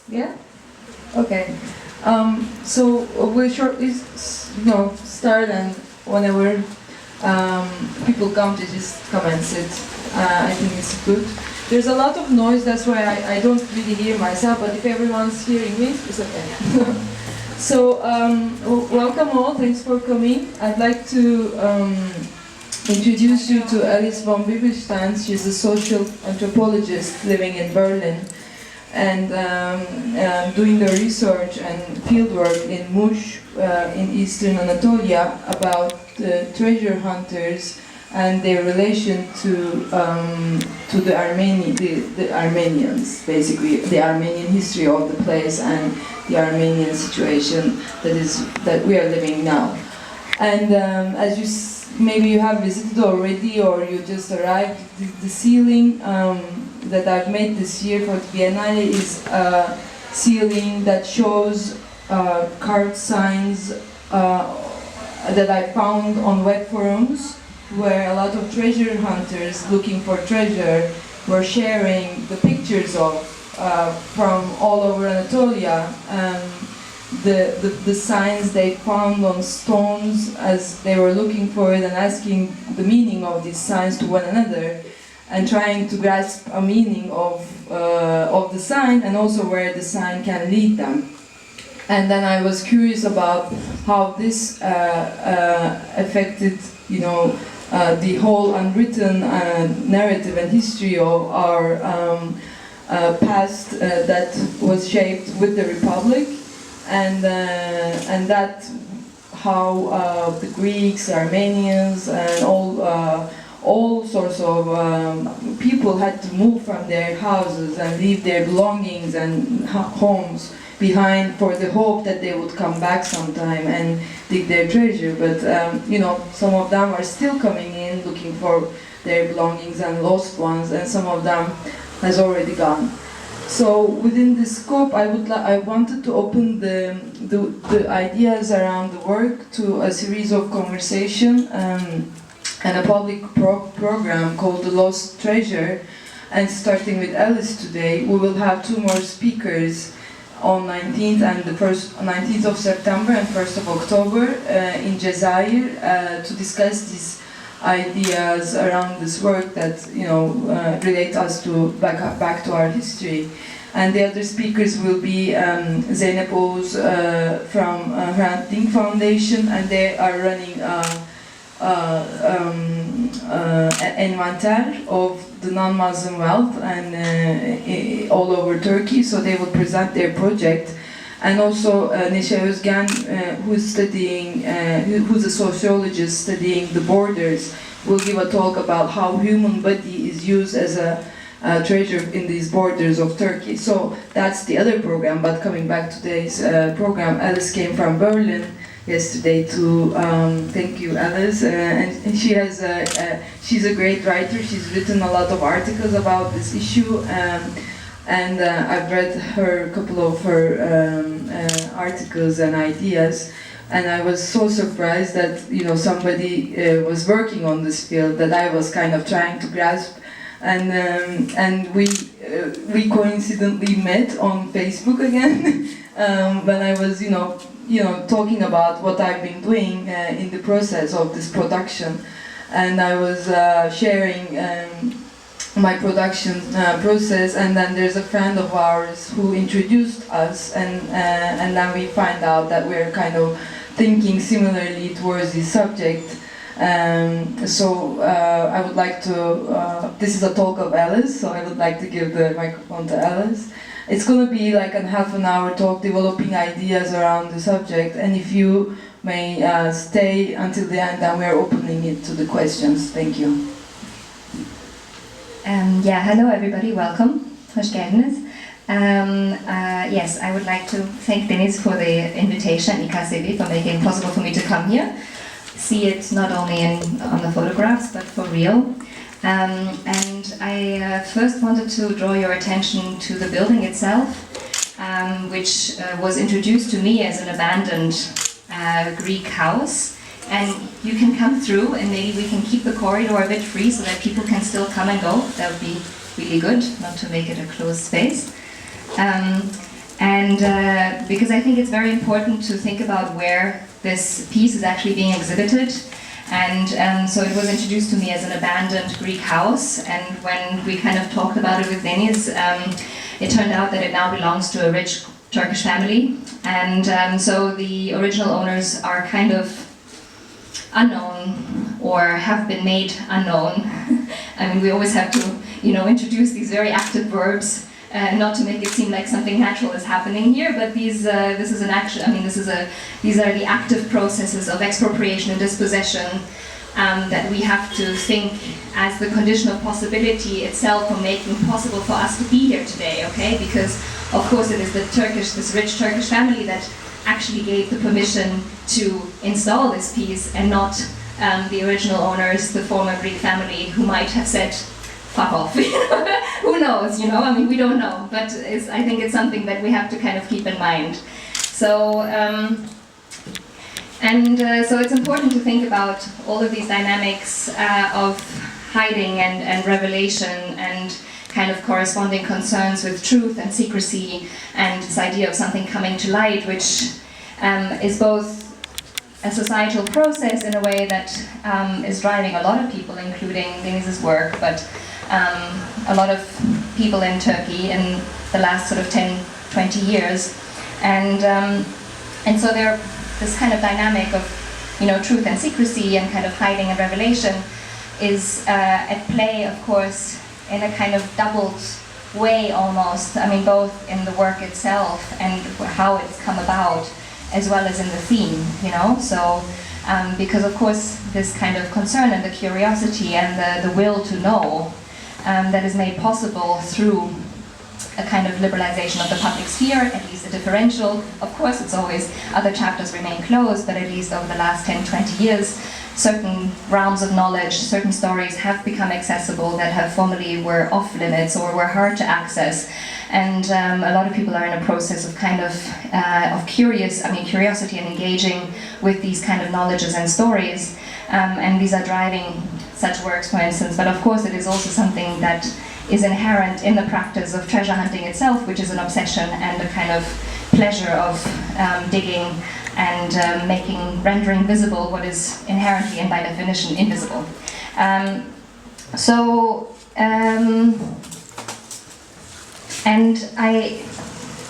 Yeah? Okay. So we'll shortly, start, and whenever people come, to just come and sit. I think it's good. There's a lot of noise, that's why I don't really hear myself, but if everyone's hearing me, it's okay. So, welcome all, thanks for coming. I'd like to introduce you to Alice von Bieberstein. She's a social anthropologist living in Berlin and doing the research and fieldwork in Muş in eastern Anatolia about treasure hunters and their relation to the Armenians, basically the Armenian history of the place and the Armenian situation that we are living now. And as you maybe you have visited already, or you just arrived, the ceiling that I've made this year for the Biennale is a ceiling that shows carved signs that I found on web forums, where a lot of treasure hunters looking for treasure were sharing the pictures of from all over Anatolia, the signs they found on stones as they were looking for it and asking the meaning of these signs to one another and trying to grasp a meaning of the sign and also where the sign can lead them. And then I was curious about how this affected, the whole unwritten narrative and history of our past that was shaped with the Republic, and that how the Greeks, Armenians, and all sorts of people had to move from their houses and leave their belongings and homes behind for the hope that they would come back sometime and dig their treasure. But some of them are still coming in looking for their belongings and lost ones, and some of them has already gone. So within this scope, I wanted to open the ideas around the work to a series of conversation and a public program called The Lost Treasure. And starting with Alice today, we will have two more speakers on 19th and the 19th of September and 1st of October in Jazair to discuss these ideas around this work that relate us to back to our history. And the other speakers will be Zeynep Oğuz from Hrant Dink Foundation, and they are running an inventory of the non-Muslim wealth and all over Turkey, so they will present their project. And also Neşe Özgen, who's a sociologist studying the borders, will give a talk about how human body is used as a treasure in these borders of Turkey. So that's the other program. But coming back to today's program, Alice came from Berlin yesterday to thank you, Alice, and she's a great writer. She's written a lot of articles about this issue, and I've read a couple of her articles and ideas, and I was so surprised that somebody was working on this field that I was kind of trying to grasp, and we coincidentally met on Facebook again when I was talking about what I've been doing in the process of this production, and I was sharing my production process, and then there's a friend of ours who introduced us, and then we find out that we're kind of thinking similarly towards this subject. So I would like to, this is a talk of Alice, so I would like to give the microphone to Alice. It's going to be like a half an hour talk developing ideas around the subject, and if you may stay until the end, then we're opening it to the questions. Thank you. Hello everybody, welcome. Hoş geldiniz. Yes, I would like to thank Deniz for the invitation, İKSV, for making it possible for me to come here, see it not only on the photographs, but for real. And I first wanted to draw your attention to the building itself, which was introduced to me as an abandoned Greek house. And you can come through, and maybe we can keep the corridor a bit free so that people can still come and go. That would be really good, not to make it a closed space. And because I think it's very important to think about where this piece is actually being exhibited. And so it was introduced to me as an abandoned Greek house, and when we kind of talked about it with Deniz, it turned out that it now belongs to a rich Turkish family, and so the original owners are kind of unknown or have been made unknown. I mean, we always have to, introduce these very active verbs, not to make it seem like something natural is happening here, but these are the active processes of expropriation and dispossession that we have to think as the condition of possibility itself for making possible for us to be here today, okay? Because of course it is this rich Turkish family that actually gave the permission to install this piece, and not the original owners, the former Greek family, who might have said, fuck off. Who knows, I mean, we don't know, but I think it's something that we have to kind of keep in mind. So, so it's important to think about all of these dynamics of hiding and revelation, and kind of corresponding concerns with truth and secrecy, and this idea of something coming to light, which is both a societal process in a way that is driving a lot of people, including Deniz's work, but a lot of people in Turkey in the last sort of 10, 20 years. And so this kind of dynamic of truth and secrecy and kind of hiding and revelation is at play, of course, in a kind of doubled way almost. I mean, both in the work itself and how it's come about, as well as in the theme, So, because of course this kind of concern and the curiosity and the will to know that is made possible through a kind of liberalization of the public sphere, at least a differential. Of course, it's always, other chapters remain closed, but at least over the last 10, 20 years, certain realms of knowledge, certain stories have become accessible that have formerly were off limits or were hard to access. And a lot of people are in a process of kind of curiosity and engaging with these kind of knowledges and stories. And these are driving such works, for instance. But of course, it is also something that is inherent in the practice of treasure hunting itself, which is an obsession and a kind of pleasure of digging and rendering visible what is inherently and by definition invisible. And I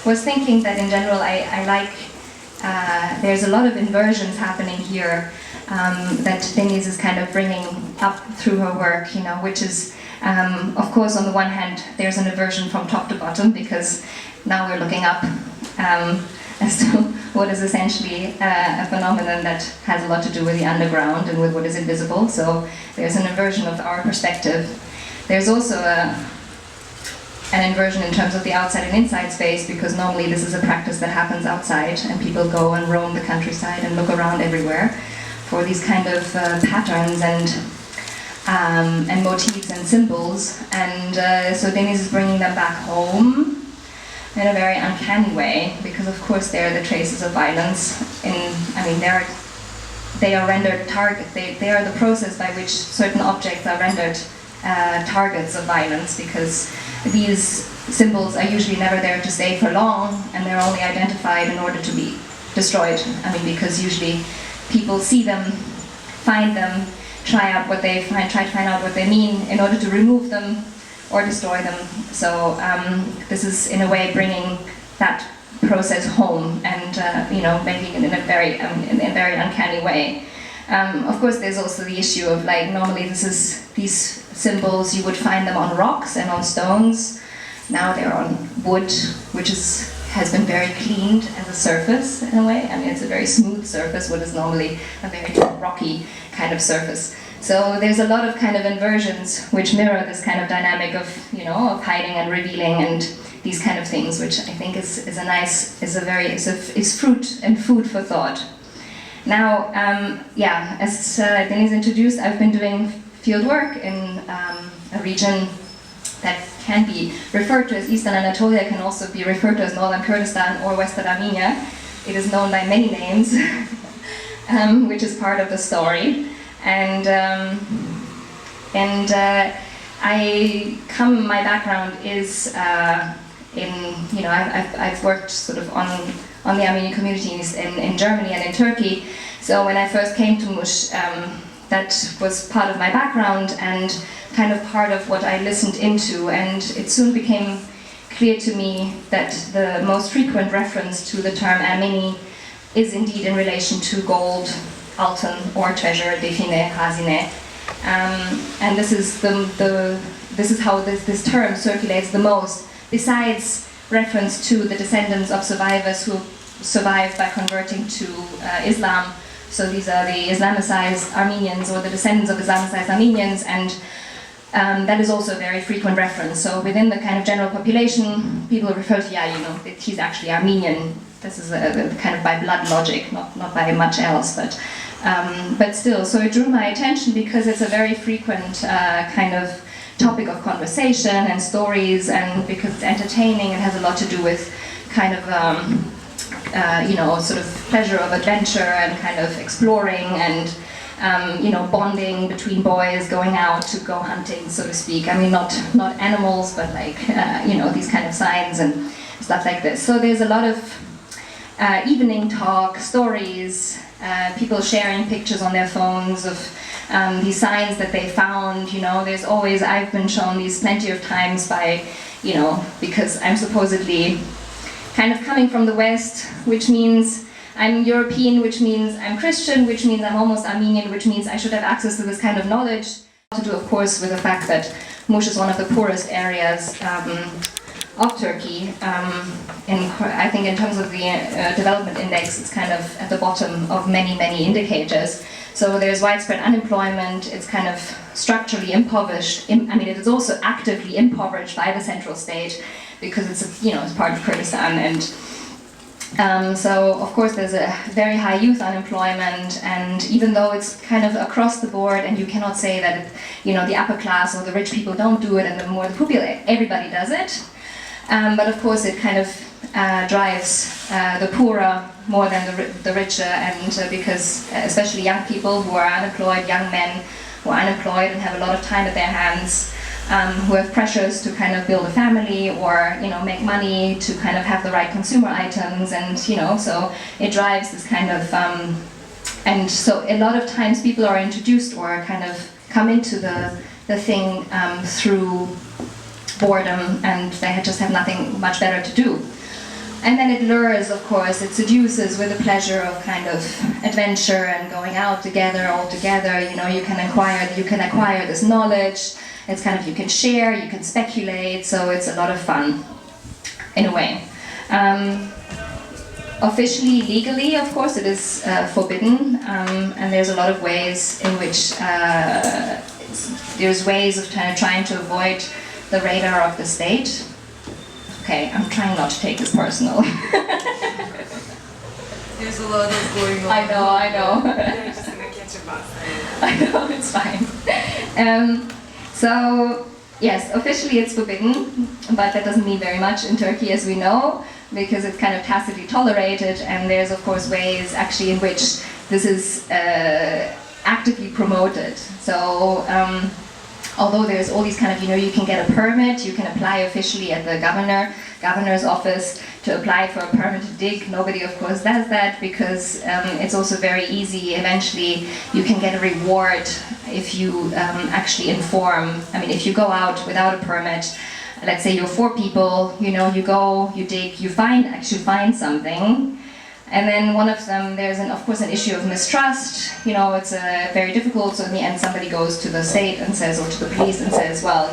was thinking that in general I like, there's a lot of inversions happening here that Deniz is kind of bringing up through her work, which is, of course, on the one hand, there's an inversion from top to bottom, because now we're looking up as to what is essentially a phenomenon that has a lot to do with the underground and with what is invisible. So there's an inversion of our perspective. There's also an inversion in terms of the outside and inside space, because normally this is a practice that happens outside, and people go and roam the countryside and look around everywhere for these kind of patterns and motifs and symbols. And so Deniz is bringing them back home in a very uncanny way, because of course they are the traces of violence. They are rendered target. They are the process by which certain objects are rendered targets of violence, because these symbols are usually never there to stay for long, and they're only identified in order to be destroyed. Because usually people see them, find them, try to find out what they mean in order to remove them or destroy them. So this is in a way bringing that process home and making it in a very uncanny way. Of course, there's also the issue of normally these symbols, you would find them on rocks and on stones. Now they're on wood, which has been very cleaned as a surface in a way. It's a very smooth surface, what is normally a very rocky kind of surface. So there's a lot of kind of inversions which mirror this kind of dynamic of hiding and revealing and these kind of things, which I think is fruit and food for thought. Now, as Deniz introduced, I've been doing field work in a region that can be referred to as Eastern Anatolia, can also be referred to as Northern Kurdistan or Western Armenia. It is known by many names, which is part of the story. My background is I've worked sort of on the Armenian communities in Germany and in Turkey. So when I first came to Mush, that was part of my background and kind of part of what I listened into, and it soon became clear to me that the most frequent reference to the term Ermeni is indeed in relation to gold, altın, or treasure, define, hazine, and this is how this term circulates the most. Besides reference to the descendants of survivors who survived by converting to Islam, so these are the Islamicized Armenians or the descendants of Islamicized Armenians, and that is also a very frequent reference. So within the kind of general population, people refer to, that he's actually Armenian. This is a kind of by blood logic, not by much else, but still. So it drew my attention because it's a very frequent kind of topic of conversation and stories, and because it's entertaining and has a lot to do with kind of sort of pleasure of adventure and kind of exploring and bonding between boys, going out to go hunting, so to speak. I mean, not animals, but like these kind of signs and stuff like this. So there's a lot of evening talk, stories, people sharing pictures on their phones of these signs that they found. There's always, I've been shown these plenty of times by, because I'm supposedly kind of coming from the West, which means I'm European, which means I'm Christian, which means I'm almost Armenian, which means I should have access to this kind of knowledge. To do, of course, with the fact that Mush is one of the poorest areas of Turkey. I think in terms of the development index, it's kind of at the bottom of many, many indicators. So there's widespread unemployment, it's kind of structurally impoverished. It is also actively impoverished by the central state because it's part of Kurdistan, and so of course there's a very high youth unemployment, and even though it's kind of across the board, and you cannot say that the upper class or the rich people don't do it, and the more the poor people, everybody does it. But of course it kind of drives the poorer more than the richer, and because especially young people who are unemployed, young men who are unemployed and have a lot of time at their hands, who have pressures to kind of build a family or make money to kind of have the right consumer items, and so it drives this kind of and so a lot of times people are introduced or kind of come into the thing through boredom, and they just have nothing much better to do. And then it lures, of course, it seduces with the pleasure of kind of adventure and going out together, all together. You can acquire this knowledge. It's kind of, you can share, you can speculate, so it's a lot of fun, in a way. Officially, legally, of course, it is forbidden, and there's a lot of ways in which there's ways of trying to avoid the radar of the state. Okay, I'm trying not to take this personal. There's a lot of going on. I know. You're just gonna catch a bus. I know, it's fine. So, yes, officially it's forbidden, but that doesn't mean very much in Turkey, as we know, because it's kind of tacitly tolerated, and there's of course ways actually in which this is actively promoted. So, although there's all these kind of, you can get a permit, you can apply officially at the governor's office to apply for a permit to dig. Nobody, of course, does that because it's also very easy. Eventually, you can get a reward if you actually inform. If you go out without a permit, let's say you're 4 people, you go, you dig, you actually find something. And then one of them, there's of course an issue of mistrust. It's very difficult. So in the end, somebody goes to the state and says, or to the police and says, well,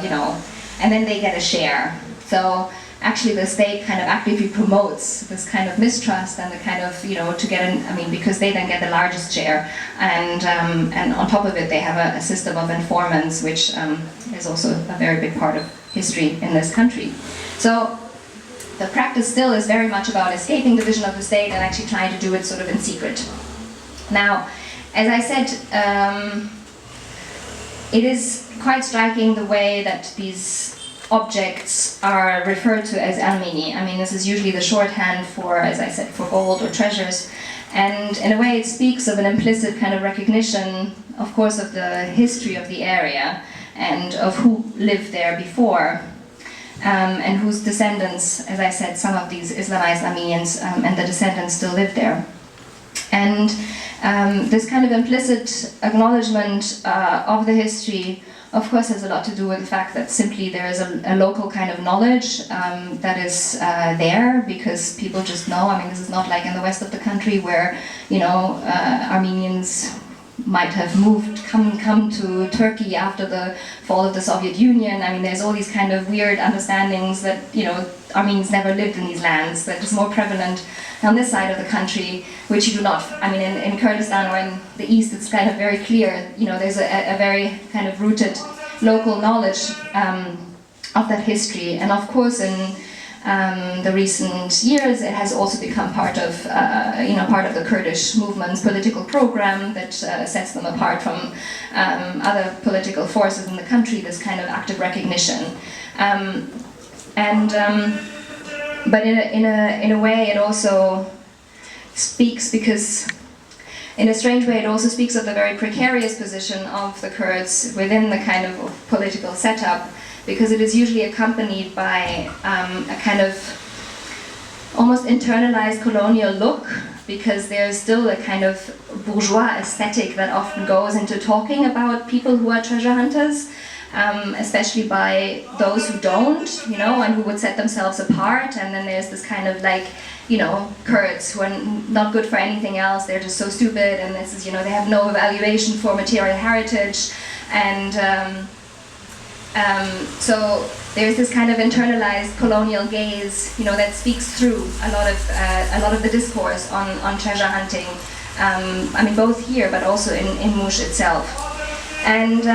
and then they get a share. So actually, the state kind of actively promotes this kind of mistrust and the kind of to get because they then get the largest share, and on top of it, they have a system of informants, which is also a very big part of history in this country. So the practice still is very much about escaping the vision of the state and actually trying to do it sort of in secret. Now, as I said, it is quite striking the way that these objects are referred to as Ermeni. This is usually the shorthand for, as I said, for gold or treasures. And in a way it speaks of an implicit kind of recognition, of course, of the history of the area and of who lived there before. and whose descendants, as I said, some of these Islamized Armenians and the descendants still live there. And this kind of implicit acknowledgement of the history, of course, has a lot to do with the fact that simply there is a local kind of knowledge that is there because people just know. I mean, this is not like in the west of the country where, Armenians might have come to Turkey after the fall of the Soviet Union. I mean, there's all these kind of weird understandings that, Armenians never lived in these lands, that is more prevalent on this side of the country, which you do not. I mean, in Kurdistan or in the east, it's kind of very clear, there's a very kind of rooted local knowledge of that history. And of course, in the recent years, it has also become part of the Kurdish movement's political program that sets them apart from other political forces in the country, this kind of active recognition. But in a way, it also speaks because, in a strange way, it also speaks of the very precarious position of the Kurds within the kind of political setup, because it is usually accompanied by a kind of almost internalized colonial look, because there's still a kind of bourgeois aesthetic that often goes into talking about people who are treasure hunters. Especially by those who don't, and who would set themselves apart. And then there's this kind of Kurds who are not good for anything else. They're just so stupid, and this is, they have no evaluation for material heritage. And so there's this kind of internalized colonial gaze, that speaks through a lot of the discourse on treasure hunting. I mean, both here, but also in Mush itself. And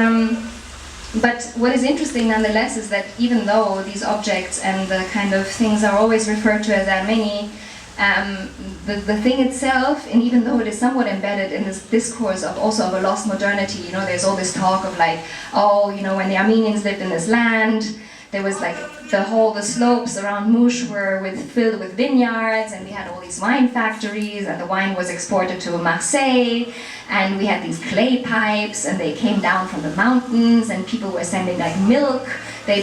but what is interesting nonetheless is that even though these objects and the kind of things are always referred to as Armeni, the thing itself, and even though it is somewhat embedded in this discourse of also of a lost modernity, there's all this talk of when the Armenians lived in this land, there was the slopes around Mush were filled with vineyards, and we had all these wine factories, and the wine was exported to Marseille, and we had these clay pipes, and they came down from the mountains, and people were sending milk. They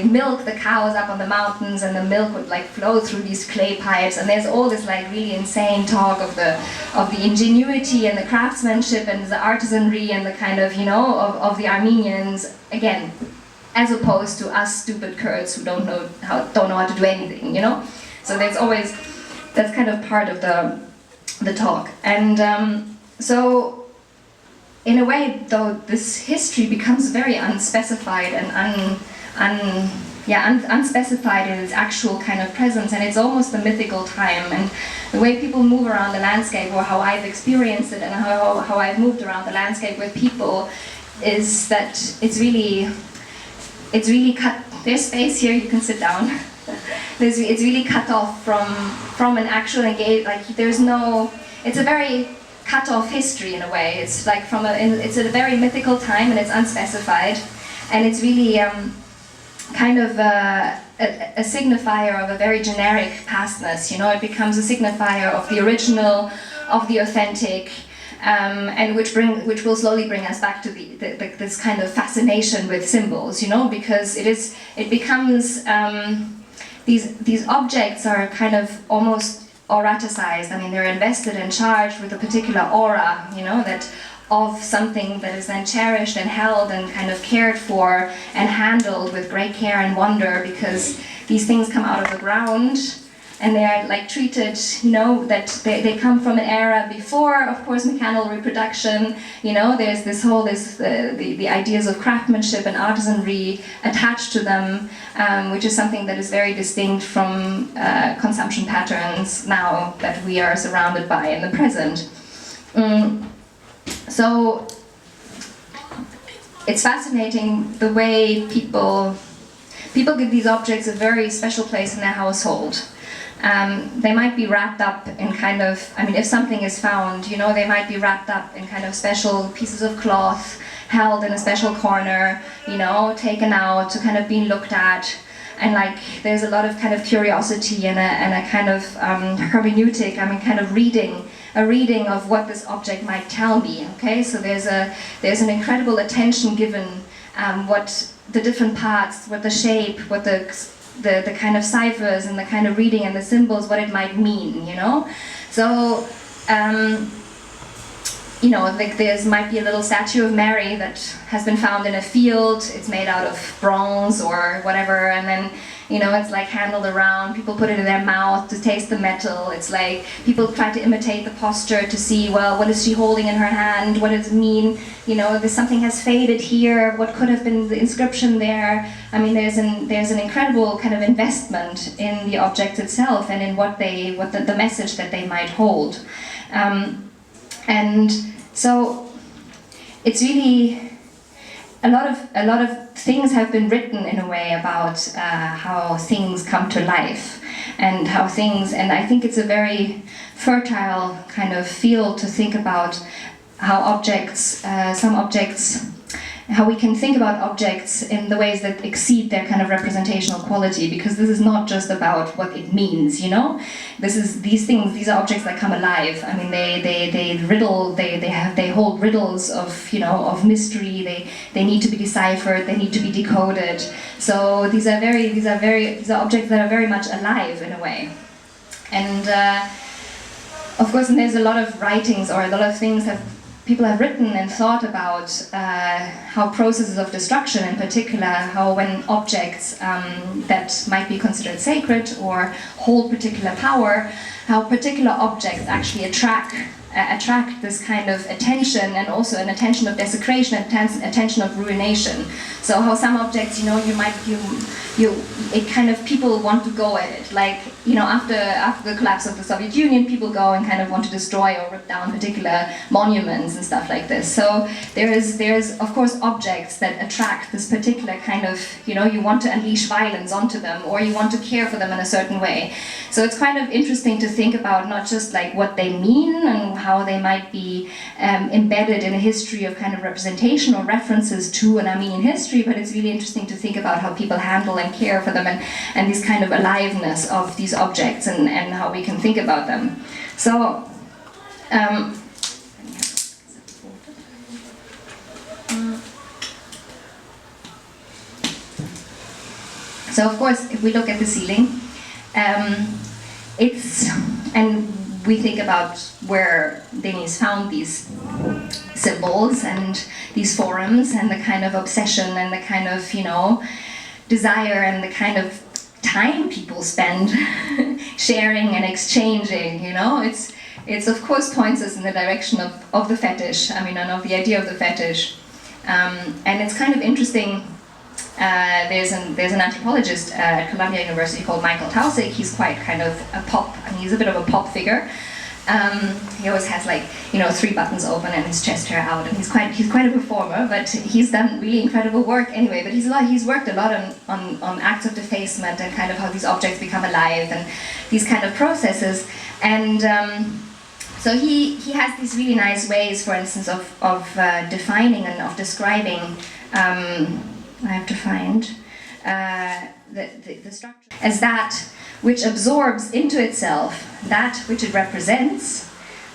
milk the cows up on the mountains, and the milk would flow through these clay pipes. And there's all this really insane talk of the ingenuity and the craftsmanship and the artisanry and the kind of of the Armenians again, as opposed to us stupid Kurds who don't know how to do anything. So that's kind of part of the talk. And so, in a way, though, this history becomes very unspecified and unspecified in its actual kind of presence, and it's almost a mythical time. And the way people move around the landscape, or how I've experienced it, and how I've moved around the landscape with people, is that it's really cut. There's space here. You can sit down. It's really cut off from an actual engagement. There's no. It's a very cut off history in a way. It's it's a very mythical time, and it's unspecified, and it's really kind of a signifier of a very generic pastness. It becomes a signifier of the original, of the authentic, and which will slowly bring us back to this kind of fascination with symbols. Because it becomes these objects are kind of almost auraticized. I mean, they're invested and charged with a particular aura, that of something that is then cherished and held and kind of cared for and handled with great care and wonder, because these things come out of the ground and they are treated, that they come from an era before, of course, mechanical reproduction. There's the ideas of craftsmanship and artisanry attached to them, which is something that is very distinct from consumption patterns now that we are surrounded by in the present. So it's fascinating the way people give these objects a very special place in their household. They might be wrapped up in if something is found, they might be wrapped up in kind of special pieces of cloth, held in a special corner, taken out to kind of be looked at. And there's a lot of kind of curiosity and a kind of hermeneutic, kind of a reading of what this object might tell me, okay? So there's an incredible attention given what the different parts, what the shape, what the kind of ciphers and the kind of reading and the symbols, what it might mean, you know? So, you know, like might be a little statue of Mary that has been found in a field. It's made out of bronze or whatever, and then, you know, it's like handled around. People put it in their mouth to taste the metal. It's like people try to imitate the posture to see, well, what is she holding in her hand? What does it mean? You know, something has faded here. What could have been the inscription there? I mean, there's an incredible kind of investment in the object itself and in what the message that they might hold. And so it's really a lot of things have been written in a way about how things come to life and how things, and I think it's a very fertile kind of field to think about how objects, how we can think about objects in the ways that exceed their kind of representational quality, because this is not just about what it means, you know? These are objects that come alive. I mean, they hold riddles of, you know, of mystery. They need to be deciphered. They need to be decoded. So these are objects that are very much alive in a way. And of course, and there's a lot of writings or a lot of things that people have written and thought about how processes of destruction, in particular, how when objects that might be considered sacred or hold particular power, how particular objects actually attract this kind of attention, and also an attention of desecration and attention of ruination. So how some objects, you know, it kind of, people want to go at it. Like, you know, after the collapse of the Soviet Union, people go and kind of want to destroy or rip down particular monuments and stuff like this. So there's of course objects that attract this particular kind of, you know, you want to unleash violence onto them, or you want to care for them in a certain way. So it's kind of interesting to think about not just like what they mean and how they might be embedded in a history of kind of representation or references to an Armenian history, but it's really interesting to think about how people handle and care for them, and this kind of aliveness of these objects and how we can think about them. So, so of course, if we look at the ceiling, and we think about where Deniz found these symbols and these forums and the kind of obsession and the kind of, you know, desire and the kind of time people spend sharing and exchanging, you know, it's of course points us in the direction of the fetish, I mean, and of the idea of the fetish. And it's kind of interesting, there's an anthropologist at Columbia University called Michael Tausig. He's quite kind of a pop, I mean, he's a bit of a pop figure. He always has, like, you know, 3 buttons open and his chest hair out, and he's quite a performer, but he's done really incredible work anyway. But he's worked a lot on acts of defacement and kind of how these objects become alive and these kind of processes. And so he has these really nice ways, for instance, of defining and of describing. I have to find the structure as that which absorbs into itself that which it represents,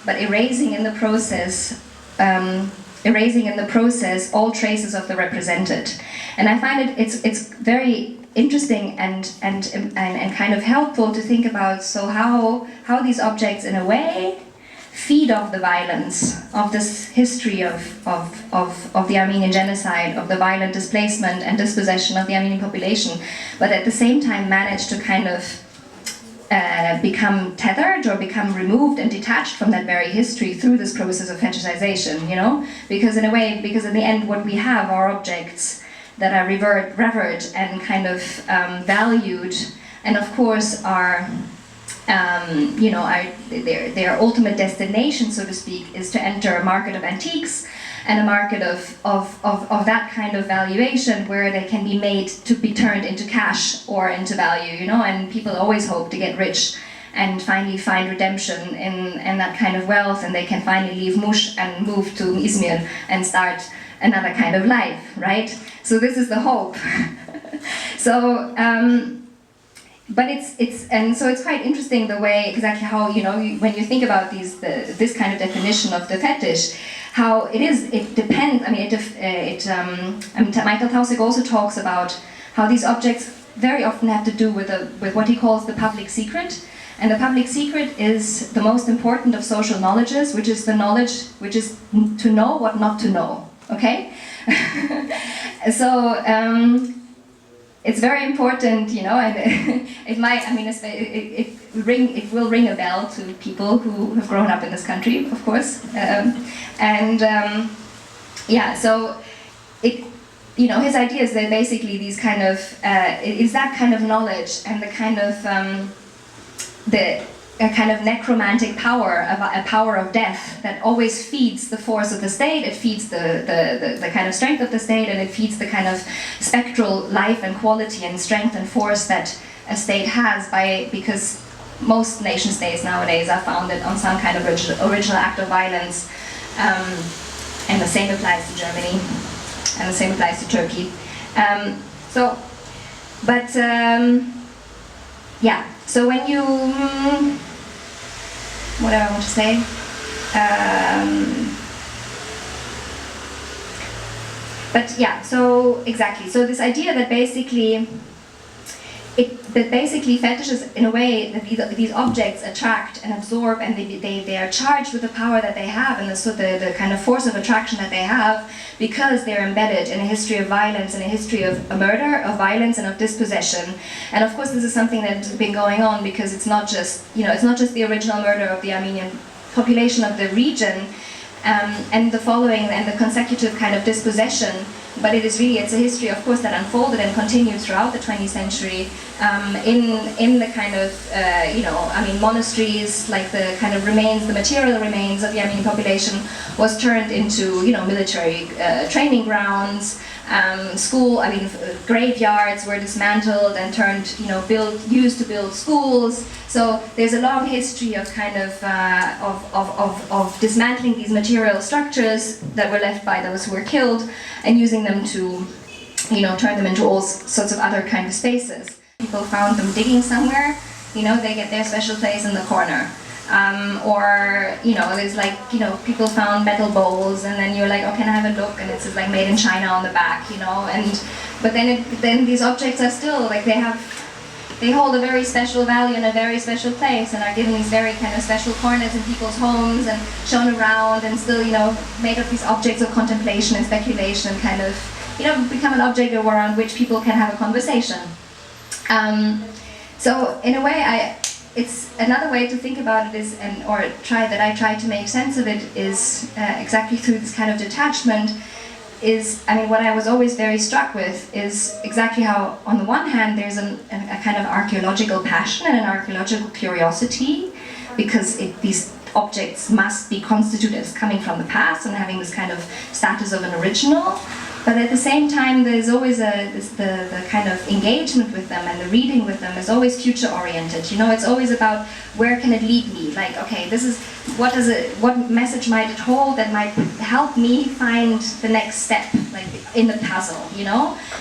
but erasing in the process all traces of the represented. And I find it's very interesting and kind of helpful to think about, so how these objects in a way feed off the violence of this history of the Armenian genocide, of the violent displacement and dispossession of the Armenian population, but at the same time manage to kind of become tethered or become removed and detached from that very history through this process of fetishization, you know? Because in a way, because in the end what we have are objects that are revered and kind of valued, and of course are you know, their ultimate destination, so to speak, is to enter a market of antiques and a market of that kind of valuation where they can be made to be turned into cash or into value, you know, and people always hope to get rich and finally find redemption in that kind of wealth, and they can finally leave Mush and move to Izmir and start another kind of life, right? So this is the hope. So, but it's quite interesting the way exactly how when you think about this kind of definition of the fetish, how it depends. I mean, Michael Tausig also talks about how these objects very often have to do with what he calls the public secret, and the public secret is the most important of social knowledges, which is the knowledge which is to know what not to know. Okay, so. It's very important, and it might. I mean, it will ring a bell to people who have grown up in this country, of course, So his idea is that basically these kind of is that kind of knowledge and the kind of a kind of necromantic power, a power of death that always feeds the force of the state. It feeds the kind of strength of the state, and it feeds the kind of spectral life and quality and strength and force that a state has because most nation states nowadays are founded on some kind of original act of violence, and the same applies to Germany, and the same applies to Turkey. So when you, what do I want to say? So exactly. So this idea that basically fetishes, in a way, that these objects attract and absorb, and they are charged with the power that they have, and the kind of force of attraction that they have, because they're embedded in a history of violence and a history of murder, of violence, and of dispossession. And of course, this is something that's been going on because it's not just the original murder of the Armenian population of the region, and the following and the consecutive kind of dispossession. But it's a history, of course, that unfolded and continued throughout the 20th century in the kind of, monasteries, like the kind of remains, the material remains of the Armenian population was turned into, military training grounds. Graveyards were dismantled and turned, used to build schools. So there's a long history of kind of dismantling these material structures that were left by those who were killed, and using them to, turn them into all sorts of other kind of spaces. People found them digging somewhere, they get their special place in the corner. There's people found metal bowls, and then you're like, oh, can I have a look? And it says like made in China on the back, but then these objects are still like they hold a very special value in a very special place, and are given these very kind of special corners in people's homes and shown around, and still made of these objects of contemplation and speculation, and kind of become an object around which people can have a conversation. So in a way, it's another way to think about it I try to make sense of it is exactly through this kind of detachment. What I was always very struck with is exactly how, on the one hand, there's a kind of archaeological passion and an archaeological curiosity, because these objects must be constituted as coming from the past and having this kind of status of an original. But at the same time, there's always the kind of engagement with them and the reading with them is always future-oriented. It's always about where can it lead me? Like, okay, this is what message might it hold that might help me find the next step, like in the puzzle.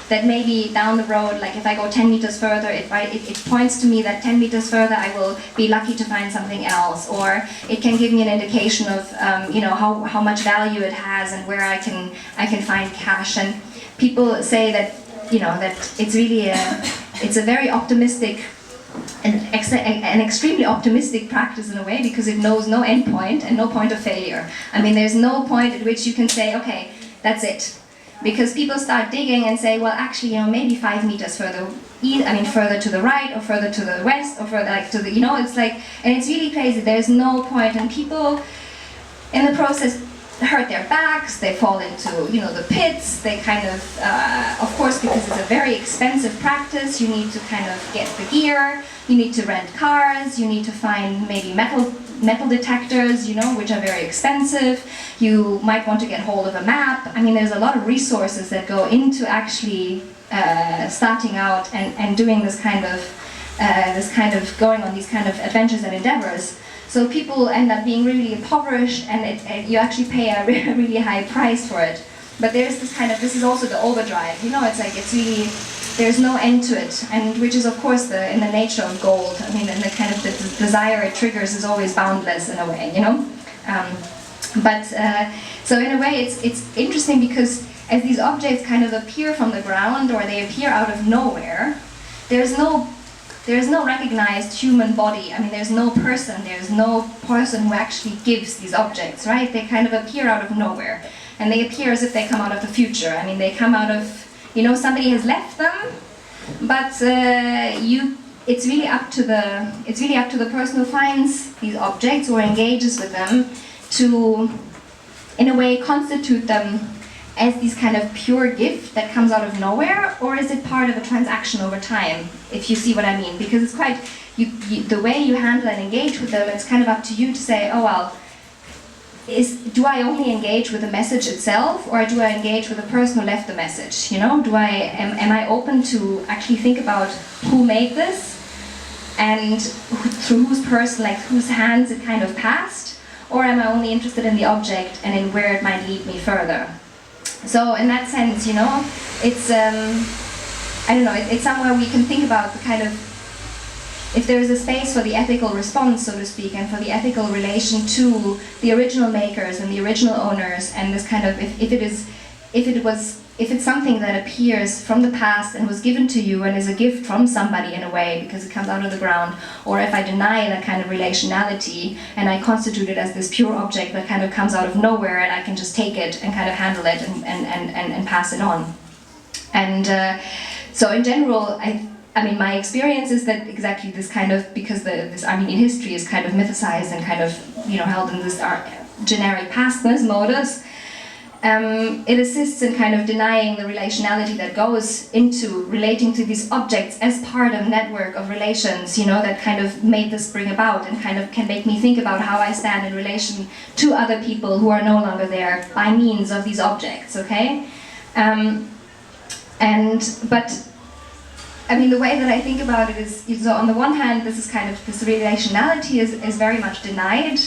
That maybe down the road, like if I go 10 meters further, it points to me that 10 meters further I will be lucky to find something else, or it can give me an indication of how much value it has and where I can find cash. And people say that that it's really it's a very optimistic and an extremely optimistic practice in a way, because it knows no end point and no point of failure. There's no point at which you can say, okay, that's it. Because people start digging and say, well, actually, maybe 5 meters further, further to the right, or further to the west, or further to the, it's like, and it's really crazy. There's no point, and people in the process hurt their backs, they fall into, the pits, they kind of course, because it's a very expensive practice, you need to kind of get the gear, you need to rent cars, you need to find maybe metal detectors, which are very expensive. You might want to get hold of a map. There's a lot of resources that go into actually starting out and doing this kind of going on these kind of adventures and endeavors. So people end up being really impoverished, and you actually pay a really high price for it. But there's this is also the overdrive. It's like it's really there's no end to it, and which is of course in the nature of gold. I mean, and the kind of the desire it triggers is always boundless in a way, you know. So in a way, it's interesting because as these objects kind of appear from the ground or they appear out of nowhere, there's no recognized human body. I mean, there's no person who actually gives these objects, right? They kind of appear out of nowhere, and they appear as if they come out of the future. I mean, they come out of, you know, somebody has left them, but it's really up to the person who finds these objects or engages with them to, in a way, constitute them as this kind of pure gift that comes out of nowhere, or is it part of a transaction over time, if you see what I mean? Because it's quite, the way you handle and engage with them, it's kind of up to you to say, oh well, do I only engage with the message itself, or do I engage with the person who left the message? You know, am I open to actually think about who made this, and through whose hands it kind of passed, or am I only interested in the object and in where it might lead me further? So in that sense, you know, it's I don't know, it's somewhere we can think about the kind of, if there is a space for the ethical response, so to speak, and for the ethical relation to the original makers and the original owners, and this kind of, if it's something that appears from the past and was given to you and is a gift from somebody in a way because it comes out of the ground, or if I deny that kind of relationality and I constitute it as this pure object that kind of comes out of nowhere and I can just take it and kind of handle it and pass it on. And so in general, I mean, my experience is that exactly this kind of, because this Armenian history is kind of mythicized and kind of, you know, held in this generic pastness modus, it assists in kind of denying the relationality that goes into relating to these objects as part of a network of relations, you know, that kind of made this bring about and kind of can make me think about how I stand in relation to other people who are no longer there by means of these objects, okay? But I mean, the way that I think about it is, so on the one hand, this relationality is very much denied,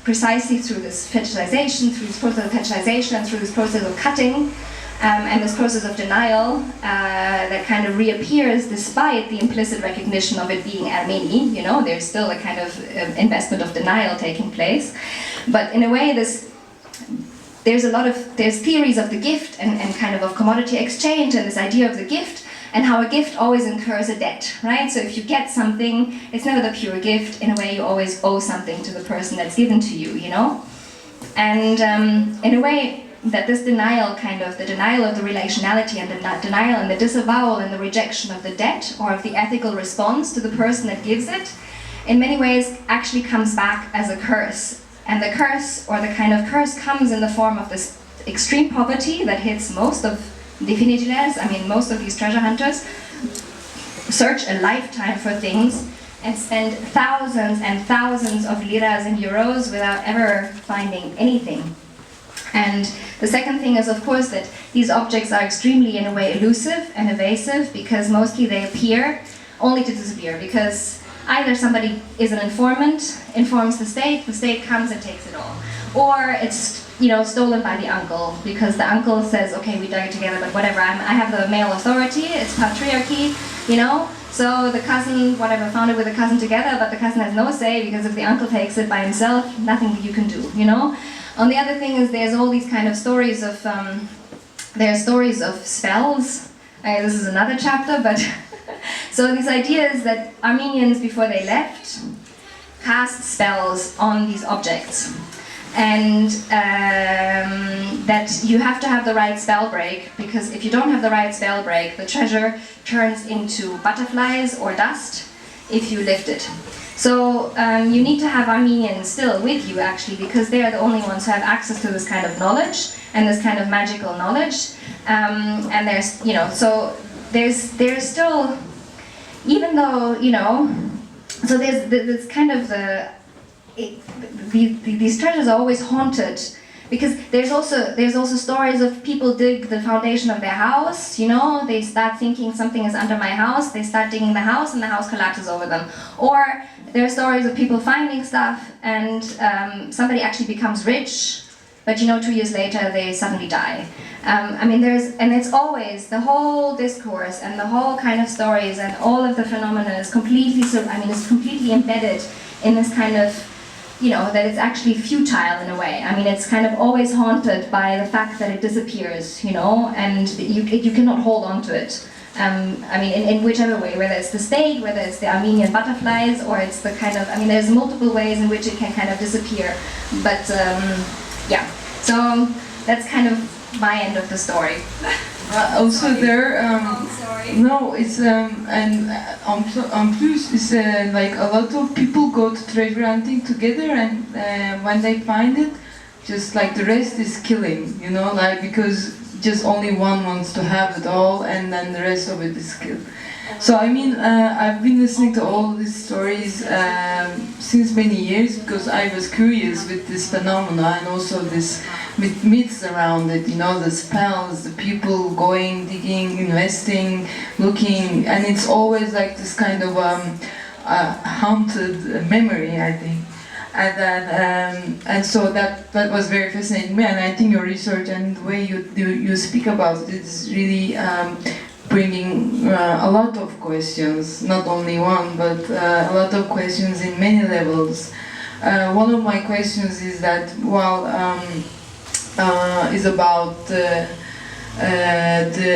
precisely through this fetishization, through this process of fetishization, and through this process of cutting, and this process of denial that kind of reappears despite the implicit recognition of it being Armenian. You know, there's still a kind of investment of denial taking place, but in a way, there's theories of the gift and kind of commodity exchange and this idea of the gift, and how a gift always incurs a debt, right? So if you get something, it's never the pure gift. In a way, you always owe something to the person that's given to you, you know? And in a way, that this denial, kind of the denial of the relationality and the denial and the disavowal and the rejection of the debt or of the ethical response to the person that gives it, in many ways actually comes back as a curse. And the curse, or the kind of curse, comes in the form of this extreme poverty that hits most of definitives. I mean, most of these treasure hunters search a lifetime for things and spend thousands and thousands of liras and euros without ever finding anything. And the second thing is, of course, that these objects are extremely, in a way, elusive and evasive, because mostly they appear only to disappear, because either somebody is an informant, informs the state comes and takes it all, or it's, you know, stolen by the uncle, because the uncle says, okay, we dug it together, but whatever, I have the male authority, it's patriarchy, you know, so the cousin, whatever, found it with the cousin together, but the cousin has no say, because if the uncle takes it by himself, nothing you can do, you know. On the other thing is, there's all these kind of stories of, there are stories of spells. This is another chapter, but so this idea is that Armenians, before they left, cast spells on these objects. And that you have to have the right spell break, because if you don't have the right spell break, the treasure turns into butterflies or dust if you lift it. So you need to have Armenians still with you, actually, because they are the only ones who have access to this kind of knowledge and this kind of magical knowledge. And there's, you know, so there's still, even though, you know, so there's this kind of these treasures are always haunted, because there's also stories of people dig the foundation of their house, you know, they start thinking something is under my house, they start digging the house and the house collapses over them. Or there are stories of people finding stuff and somebody actually becomes rich but 2 years later they suddenly die. I mean, it's always the whole discourse and the whole kind of stories and all of the phenomena is completely embedded in this kind of, that it's actually futile in a way. I mean, it's kind of always haunted by the fact that it disappears, and you cannot hold on to it. I mean, in whichever way, whether it's the state, whether it's the Armenian butterflies, or it's the kind of, there's multiple ways in which it can kind of disappear. But yeah, so that's kind of my end of the story. Also there, sorry. no, it's and en plus, it's like a lot of people go to treasure hunting together, and when they find it, just like the rest is killing, like because just only one wants to have it all, and then the rest of it is killed. So I mean, I've been listening to all these stories since many years because I was curious with this phenomena and also this myths around it. The spells, the people going, digging, investing, looking, and it's always like this kind of haunted memory, I think. And then, and so that was very fascinating me, and I think your research and the way you speak about it is really bringing a lot of questions, not only one, but a lot of questions in many levels. One of my questions is that, is about the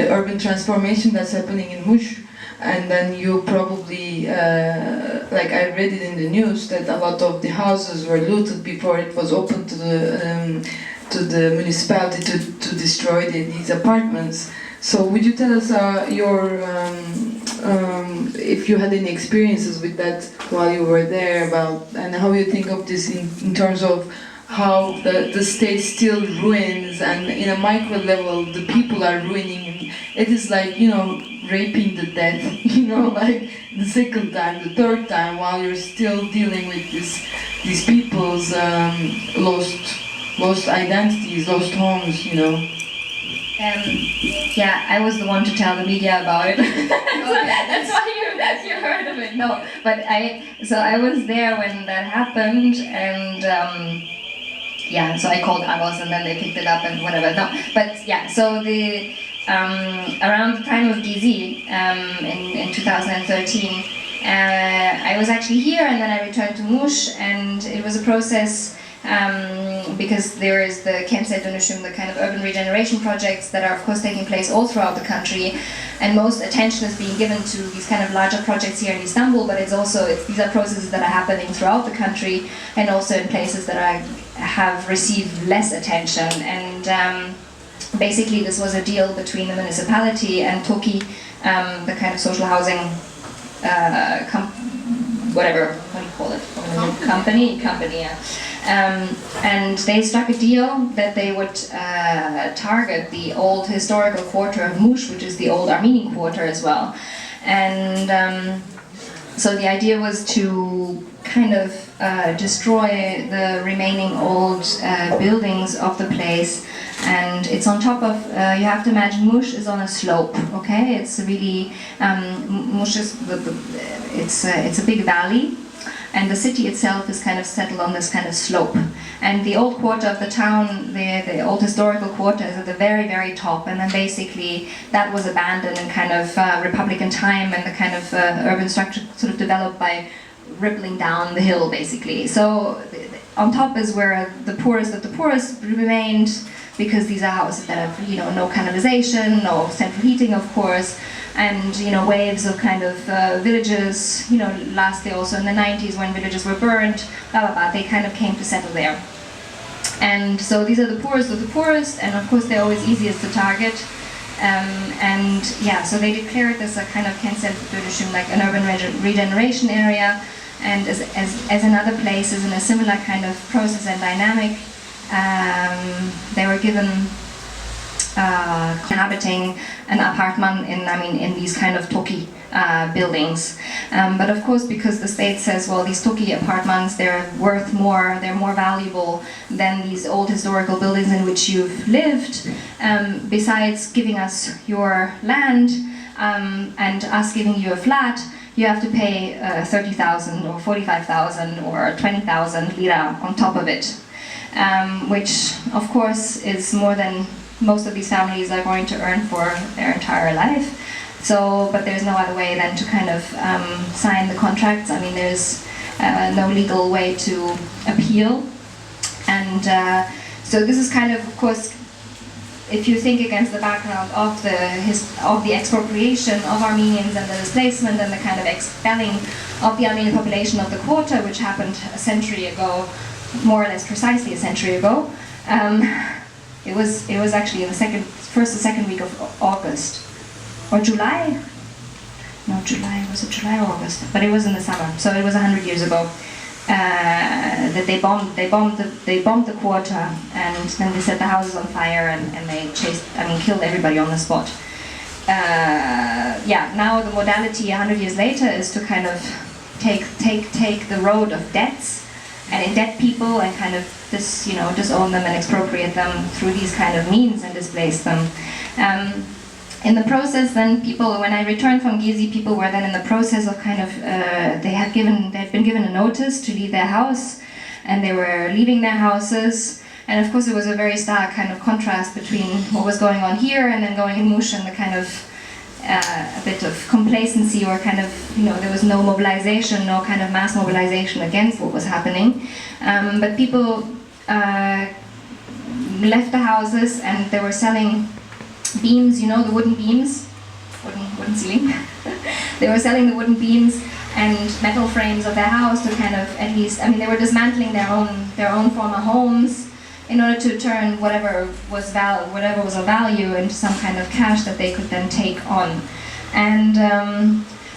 urban transformation that's happening in Muş, and then you probably, like I read it in the news, that a lot of the houses were looted before it was open to the municipality to destroy these apartments. So would you tell us if you had any experiences with that while you were there, and how you think of this in terms of how the state still ruins, and in a micro level the people are ruining. It is like, raping the dead, like the second time, the third time, while you're still dealing with these people's lost identities, lost homes, Yeah, I was the one to tell the media about it. That's why you heard of it. No, but I was there when that happened, and yeah, so I called Agos, and then they picked it up and whatever. No, but yeah, so the around the time of DZ in 2013, I was actually here, and then I returned to Muş, and it was a process. Because there is the kentsel dönüşüm, the kind of urban regeneration projects that are of course taking place all throughout the country, and most attention is being given to these kind of larger projects here in Istanbul, but these are processes that are happening throughout the country and also in places that have received less attention. And basically this was a deal between the municipality and TOKİ, the kind of social housing whatever, what do you call it? Company, yeah. And they struck a deal that they would target the old historical quarter of Muş, which is the old Armenian quarter as well. And so the idea was to kind of destroy the remaining old buildings of the place. And it's on top of, you have to imagine Muş is on a slope, okay? It's really, Muş is, it's a big valley, and the city itself is kind of settled on this kind of slope. And the old quarter of the town, the old historical quarter, is at the very, very top, and then basically that was abandoned in kind of Republican time, and the kind of urban structure sort of developed by rippling down the hill, basically. So on top is where the poorest of the poorest remained, because these are houses that have, no canalization, no central heating, of course, and waves of kind of villages. Lastly, also in the 90s, when villages were burned, they kind of came to settle there. And so these are the poorest of the poorest, and of course they're always easiest to target. And yeah, so they declared this a kind of kentsel dönüşüm, like an urban regeneration area, and as in other places in a similar kind of process and dynamic. They were given inhabiting an apartment in these kind of TOKİ buildings. But of course, because the state says, well, these TOKİ apartments, they're worth more, they're more valuable than these old historical buildings in which you've lived, besides giving us your land and us giving you a flat, you have to pay 30,000 or 45,000 or 20,000 lira on top of it. which of course is more than most of these families are going to earn for their entire life. So, but there's no other way than to kind of sign the contracts. I mean, there's no legal way to appeal. And so this is kind of course, if you think against the background of the expropriation of Armenians and the displacement and the kind of expelling of the Armenian population of the quarter, which happened a century ago, more or less precisely a century ago. It was actually in the first or second week of August, or July. No, July. Was it July or August? But it was in the summer, so it was 100 years ago. That they bombed the quarter, and then they set the houses on fire, and they killed everybody on the spot. Yeah, now the modality 100 years later is to kind of take the road of debts and indebt people and kind of disown them and expropriate them through these kind of means and displace them. In the process, then when I returned from Gezi, people were then in the process of kind of, they had been given a notice to leave their house, and they were leaving their houses. And of course, it was a very stark kind of contrast between what was going on here and then going in Mush, and the kind of a bit of complacency, or kind of, there was no mobilization, no kind of mass mobilization against what was happening. But people left the houses, and they were selling beams, the wooden beams, wooden ceiling. They were selling the wooden beams and metal frames of their house to kind of, at least, they were dismantling their own former homes in order to turn whatever was of value into some kind of cash that they could then take on. And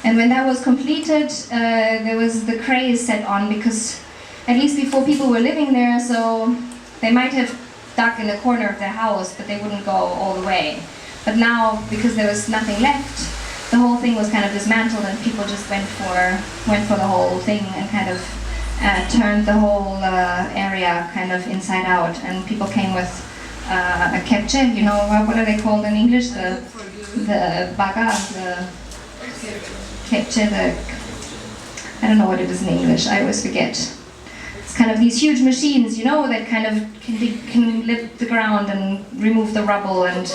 when that was completed, there was the craze set on, because at least before people were living there, so they might have dug in the corner of their house, but they wouldn't go all the way. But now, because there was nothing left, the whole thing was kind of dismantled, and people just went for the whole thing and kind of turned the whole area kind of inside out. And people came with a kepche, what are they called in English? The baga, the kepche, I don't know what it is in English, I always forget. It's kind of these huge machines, that kind of can lift the ground and remove the rubble and...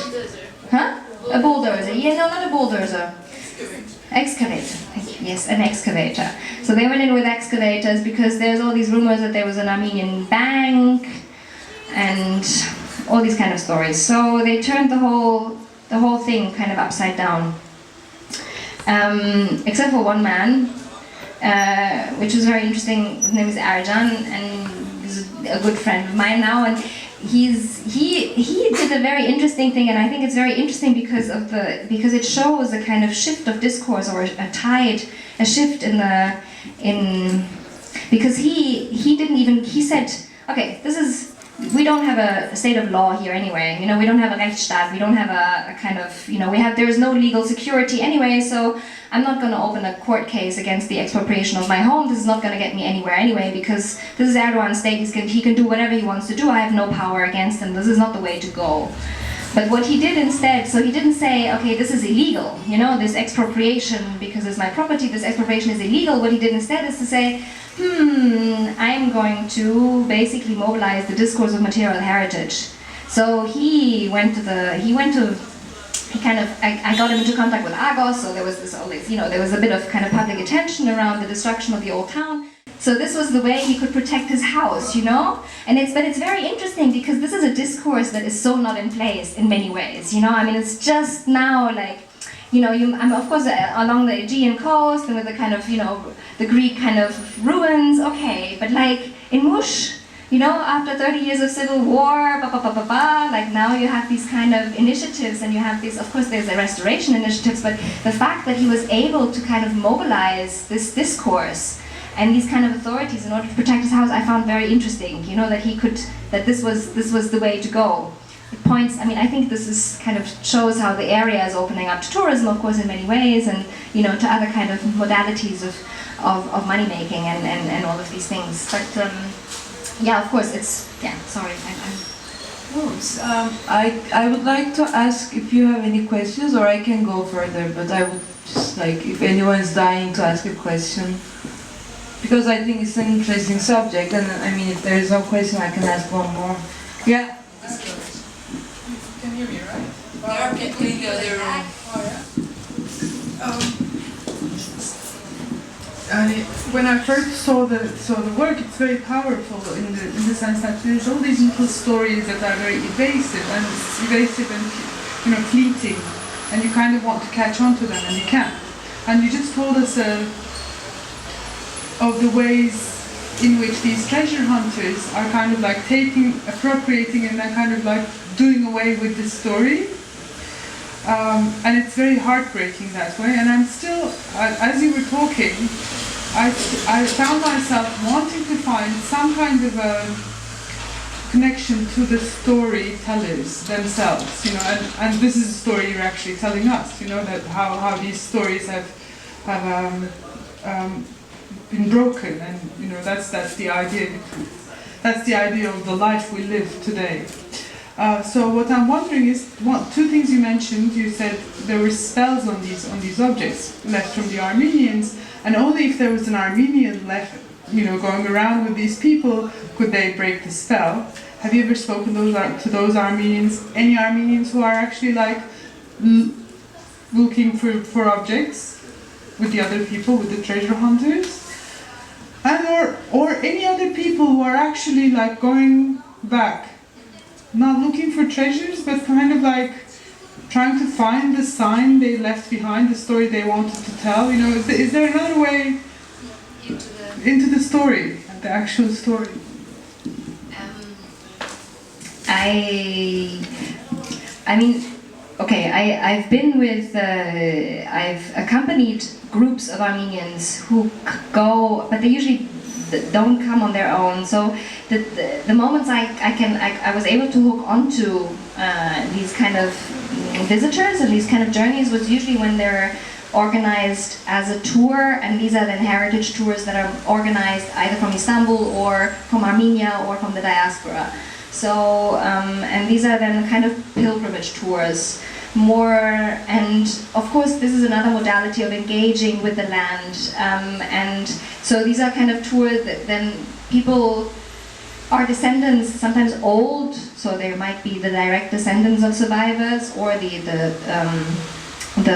Huh? A bulldozer. Yeah, no, not a bulldozer. Excavator. Thank you. Yes, an excavator. So they went in with excavators because there's all these rumors that there was an Armenian bank and all these kind of stories. So they turned the whole thing kind of upside down. Except for one man, which was very interesting. His name is Ercan, and he's a good friend of mine now. And he did a very interesting thing, and I think it's very interesting because it shows a kind of shift of discourse, or a shift because he said, okay, we don't have a state of law here anyway, we don't have a Rechtsstaat, we don't have a kind of, there is no legal security anyway, so I'm not going to open a court case against the expropriation of my home. This is not going to get me anywhere anyway, because this is Erdogan's state, he can do whatever he wants to do, I have no power against him, this is not the way to go. But what he did instead, so he didn't say, okay, this is illegal, this expropriation, because it's my property, this expropriation is illegal. What he did instead is to say, I'm going to basically mobilize the discourse of material heritage. So I got him into contact with Agos, so there was there was a bit of kind of public attention around the destruction of the old town. So this was the way he could protect his house, And it's very interesting because this is a discourse that is so not in place in many ways, It's just now I'm of course along the Aegean coast and with the kind of, the Greek kind of ruins, okay, but in Mush, after 30 years of civil war, now you have these kind of initiatives, and you have these, of course there's the restoration initiatives, but the fact that he was able to kind of mobilize this discourse and these kind of authorities in order to protect his house, I found very interesting, that this was the way to go. It points, I think this is kind of shows how the area is opening up to tourism, of course, in many ways, and to other kind of modalities of money making and all of these things. But yeah, of course, sorry. I would like to ask if you have any questions, or I can go further, but I would just if anyone's dying to ask a question. Because because I think it's an interesting subject, and I mean, if there is no question, I can ask one more. Yeah. Can you hear me, right? Yeah, okay, clean the other room. Oh, yeah. When I first saw the work, it's very powerful in the sense that there's all these little stories that are very evasive and fleeting, and you kind of want to catch on to them and you can't. And you just told us of the ways in which these treasure hunters are kind of like appropriating and then kind of like doing away with the story. And it's very heartbreaking that way. And I'm still, as you were talking, I found myself wanting to find some kind of a connection to the storytellers themselves, and this is a story you're actually telling us, that how these stories have been broken, and that's the idea. That's the idea of the life we live today. So what I'm wondering is, two things you mentioned. You said there were spells on these objects left from the Armenians, and only if there was an Armenian left, going around with these people, could they break the spell. Have you ever spoken to those Armenians? Any Armenians who are actually like looking for objects with the other people, with the treasure hunters, and or any other people who are actually like going back, not looking for treasures, but kind of like trying to find the sign they left behind, the story they wanted to tell. Is there another way into the story, the actual story? I mean, okay, I've been with, I've accompanied groups of Armenians who go, but they usually don't come on their own. So the moments I was able to hook onto these kind of visitors and these kind of journeys was usually when they're organized as a tour, and these are then heritage tours that are organized either from Istanbul or from Armenia or from the diaspora. So, and these are then kind of pilgrimage tours, and of course this is another modality of engaging with the land, and so these are kind of tours that then people are descendants, sometimes old, so there might be the direct descendants of survivors, or the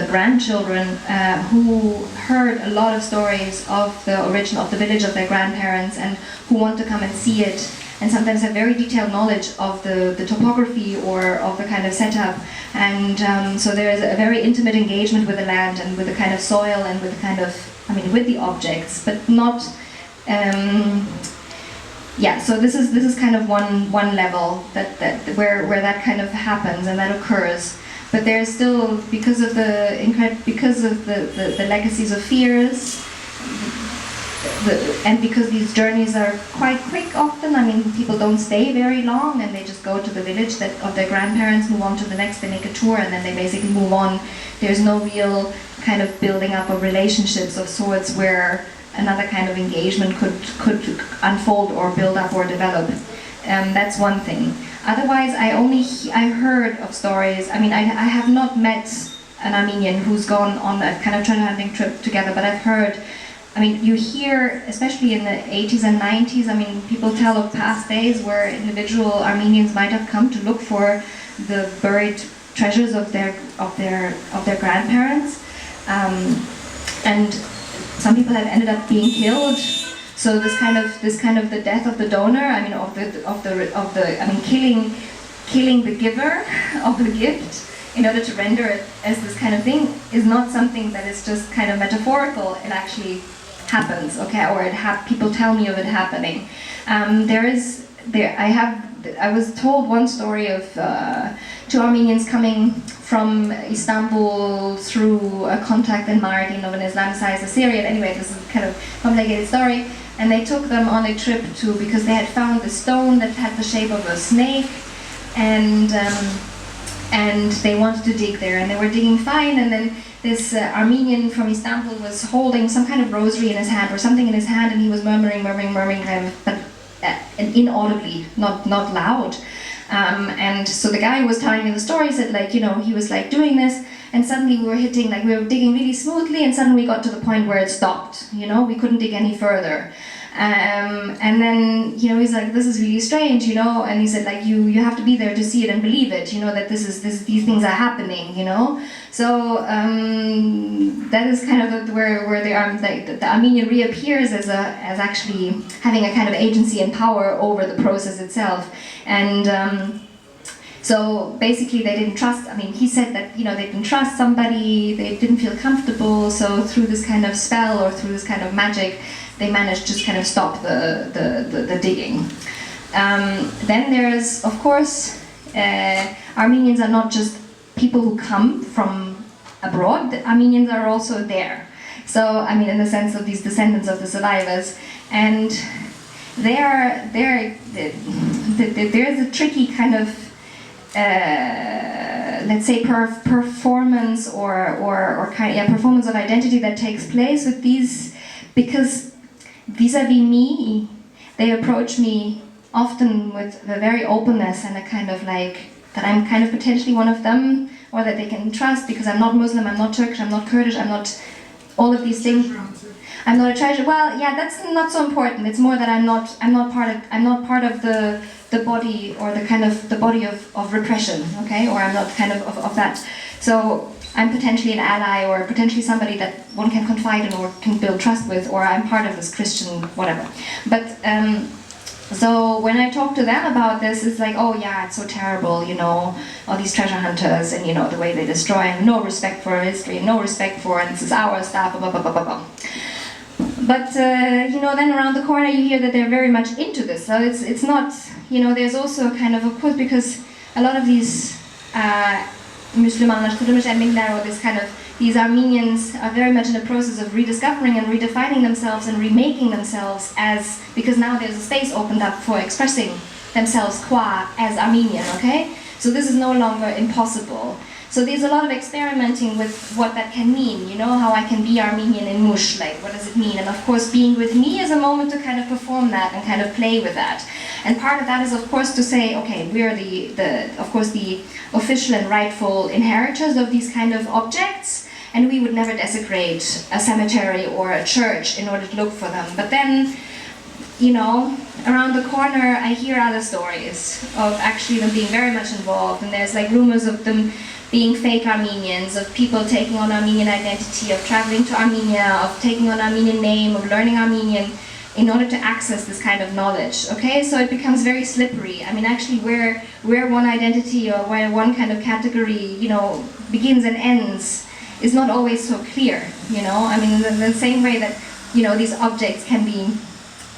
grandchildren who heard a lot of stories of the origin of the village of their grandparents and who want to come and see it, and sometimes have very detailed knowledge of the topography or of the kind of setup. And so there is a very intimate engagement with the land and with the kind of soil and with the kind of, with the objects, but not, so this is kind of one level where that kind of happens and that occurs. But there's still, because of the legacies of fears, and because these journeys are quite quick often, people don't stay very long and they just go to the village of their grandparents, move on to the next, they make a tour and then they basically move on. There's no real kind of building up of relationships of sorts where another kind of engagement could unfold or build up or develop. That's one thing. Otherwise, I heard of stories. I have not met an Armenian who's gone on a kind of treasure hunting trip together, but I've heard. You hear, especially in the 80s and 90s, people tell of past days where individual Armenians might have come to look for the buried treasures of their grandparents, and some people have ended up being killed. So this kind of the death of the donor, killing the giver of the gift in order to render it as this kind of thing is not something that is just kind of metaphorical. It actually happens, okay, or people tell me of it happening. I was told one story of two Armenians coming from Istanbul through a contact in Mardin of an Islamicized Assyrian. Anyway, this is a kind of complicated story. And they took them on a trip because they had found a stone that had the shape of a snake, and they wanted to dig there, and they were digging fine, and then this Armenian from Istanbul was holding some kind of rosary in his hand or something in his hand, and he was murmuring kind of, but inaudibly, not loud. And so the guy who was telling me the story said, he was doing this, and suddenly we were hitting, like we were digging really smoothly, and suddenly we got to the point where it stopped, you know, we couldn't dig any further. And then, you know, he's like, this is really strange, you know, and he said, like, you have to be there to see it and believe it, you know, that these things are happening, you know. So that is kind of where the Armenian reappears as actually having a kind of agency and power over the process itself. And so basically they didn't trust, I mean, he said that, you know, they didn't trust somebody, they didn't feel comfortable, so through this kind of spell or through this kind of magic, they managed to just kind of stop the digging. Then there's, of course, Armenians are not just people who come from abroad, the Armenians are also there. So, I mean, in the sense of these descendants of the survivors. And there's a tricky kind of, let's say, performance or kind of, performance of identity that takes place with these, because vis-a-vis me, they approach me often with a very openness and a kind of like, that I'm kind of potentially one of them, or that they can trust because I'm not Muslim, I'm not Turkish, I'm not Kurdish, I'm not all of these things. I'm not a treasure. Well, yeah, that's not so important. It's more that I'm not part of the body, or the kind of the body of repression, okay? Or I'm not kind of that. So I'm potentially an ally, or potentially somebody that one can confide in or can build trust with, or I'm part of this Christian whatever. But so when I talk to them about this, it's like, oh yeah, it's so terrible, you know, all these treasure hunters, and you know, the way they destroy, and no respect for history, no respect for, and this is our stuff, blah, blah, blah, blah, blah. But you know, then around the corner you hear that they're very much into this. So it's not, you know, there's also kind of course, because a lot of these Müslümanlaştırılmış Ermeniler, or this kind of, these Armenians are very much in the process of rediscovering and redefining themselves and remaking themselves as, because now there's a space opened up for expressing themselves qua as Armenian, okay? So this is no longer impossible. So there's a lot of experimenting with what that can mean, you know, how I can be Armenian in Mush, like what does it mean? And of course being with me is a moment to kind of perform that and kind of play with that. And part of that is of course to say, okay, we're of course the official and rightful inheritors of these kind of objects, and we would never desecrate a cemetery or a church in order to look for them. But then, you know, around the corner I hear other stories of actually them being very much involved, and there's like rumors of them being fake Armenians, of people taking on Armenian identity, of traveling to Armenia, of taking on Armenian name, of learning Armenian in order to access this kind of knowledge, okay? So it becomes very slippery. I mean, actually where one identity or where one kind of category, you know, begins and ends is not always so clear, you know? I mean, in the same way that, you know, these objects can be